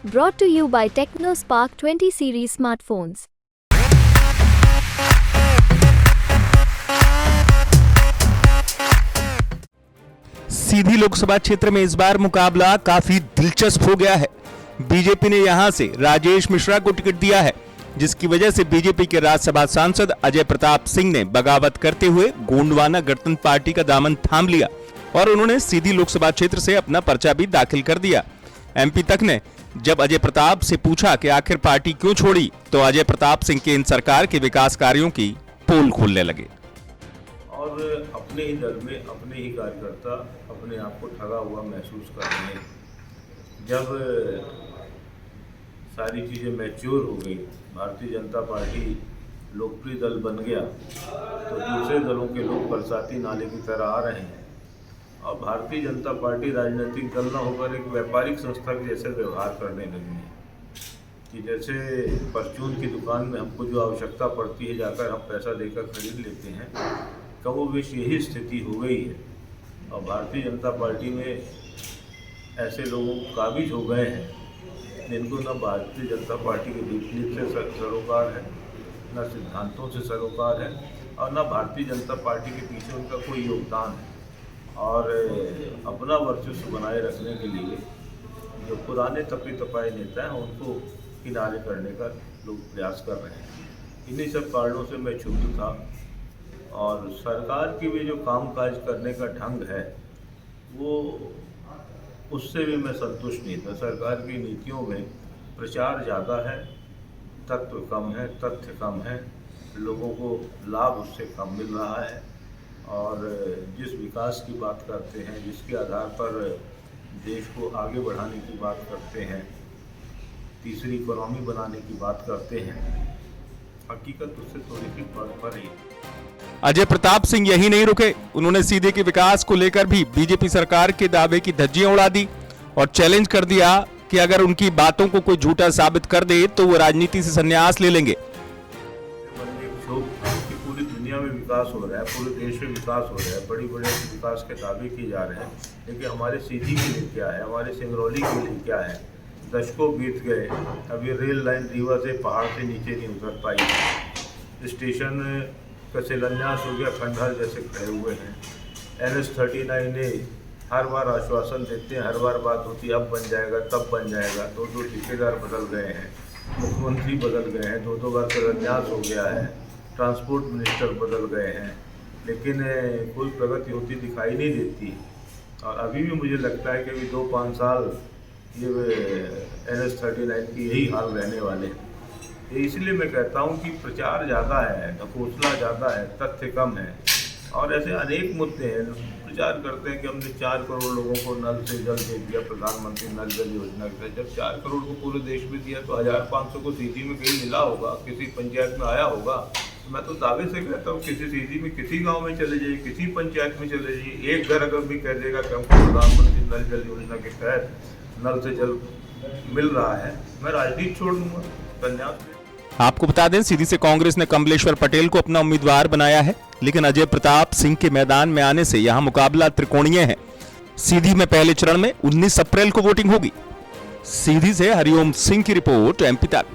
Brought to you by TechnoSpark 20 series smartphones. सीधी लोकसभा क्षेत्र में इस बार मुकाबला काफी दिलचस्प हो गया है। बीजेपी ने यहां से राजेश मिश्रा को टिकट दिया है, जिसकी वजह से बीजेपी के राज्यसभा सांसद अजय प्रताप सिंह ने बगावत करते हुए गोंडवाना गणतंत्र पार्टी का दामन थाम लिया और उन्होंने सीधी लोकसभा क्षेत्र से अपना पर्चा भी दाखिल कर दिया। एमपी तक ने जब अजय प्रताप से पूछा कि आखिर पार्टी क्यों छोड़ी, तो अजय प्रताप सिंह केंद्र सरकार के विकास कार्यों की पोल खोलने लगे। और अपने ही दल में अपने ही कार्यकर्ता अपने आप को ठगा हुआ महसूस कर रहे हैं। जब सारी चीज़ें मैच्योर हो गई, भारतीय जनता पार्टी लोकप्रिय दल बन गया, तो दूसरे दलों के लोग बरसाती नाले की तरह आ रहे हैं और भारतीय जनता पार्टी राजनीतिक दल न होकर एक व्यापारिक संस्था के जैसे व्यवहार करने लगी है कि जैसे परचून की दुकान में हमको जो आवश्यकता पड़ती है जाकर हम पैसा देकर खरीद लेते हैं, कमोबेश यही स्थिति हो गई है। और भारतीय जनता पार्टी में ऐसे लोगों काबिज हो गए हैं जिनको न भारतीय जनता पार्टी के नीति से सरोकार है, न सिद्धांतों से सरोकार है और न भारतीय जनता पार्टी के पीछे उनका कोई योगदान है। और अपना वर्चस्व बनाए रखने के लिए जो पुराने तपे तपाए नेता हैं उनको किनारे करने का लोग प्रयास कर रहे हैं। इन्हीं सब कारणों से मैं क्षुब्ध था और सरकार की भी जो कामकाज करने का ढंग है वो उससे भी मैं संतुष्ट नहीं था। सरकार की नीतियों में प्रचार ज़्यादा है, तत्व कम है, तथ्य कम है, लोगों को लाभ उससे कम मिल रहा है। और जिस विकास की बात करते हैं, जिसके आधार पर देश को आगे बढ़ाने की बात करते हैं, तीसरी इकोनॉमी बनाने की बात करते हैं, हकीकत उससे थोड़ी सी पर ही। अजय प्रताप सिंह यही नहीं रुके, उन्होंने सीधे के विकास को लेकर भी बीजेपी सरकार के दावे की धज्जियां उड़ा दी और चैलेंज कर दिया कि अगर उनकी बातों को कोई झूठा साबित कर दे तो वो राजनीति से संन्यास ले लेंगे। पूरी दुनिया में विकास हो रहा है, पूरे देश में विकास हो रहा है, बड़ी बड़े विकास के दावे किए जा रहे हैं, लेकिन हमारे सीधी के लिए क्या है, हमारे सिंगरौली के लिए क्या है। दशकों बीत गए, अभी रेल लाइन रीवा से पहाड़ से नीचे नहीं उतर पाई, स्टेशन का शिलान्यास हो गया, खंडहर जैसे खड़े हुए हैं। NH-39 हर बार आश्वासन देते हैं, हर बार बात होती है अब बन जाएगा तब बन जाएगा, दो ठेकेदार बदल गए हैं, मुख्यमंत्री बदल गए हैं, दो बार शिलान्यास हो गया है, ट्रांसपोर्ट मिनिस्टर बदल गए हैं, लेकिन कोई प्रगति होती दिखाई नहीं देती। और अभी भी मुझे लगता है कि अभी 2-5 साल ये NH-39 की यही हाल रहने वाले हैं। इसलिए मैं कहता हूँ कि प्रचार ज़्यादा है, ढकोसला ज़्यादा है, तथ्य कम है। और ऐसे अनेक मुद्दे हैं, प्रचार करते हैं कि हमने 4 करोड़ लोगों को नल से जल दे दिया, प्रधानमंत्री नल जल योजना से। जब 4 करोड़ को पूरे देश में दिया तो 1500 को सीधी में कहीं मिला होगा, किसी पंचायत में आया होगा। मैं तो दावे से कहता हूँ किसी सीधी में, किसी गांव में चले जाइए, किसी पंचायत में चले जाइए, एक घर अगर भी कह देगा कि हमको प्रधानमंत्री नल जल योजना के तहत नल से जल मिल रहा है, मैं राजनीति छोड़ दूंगा, संन्यास। आपको बता दें, सीधी से कांग्रेस ने कमलेश्वर पटेल को अपना उम्मीदवार बनाया है, लेकिन अजय प्रताप सिंह के मैदान में आने से यहां मुकाबला त्रिकोणीय है। सीधी में पहले चरण में 19 अप्रैल को वोटिंग होगी। सीधी से हरिओम सिंह की रिपोर्ट, एमपी तक।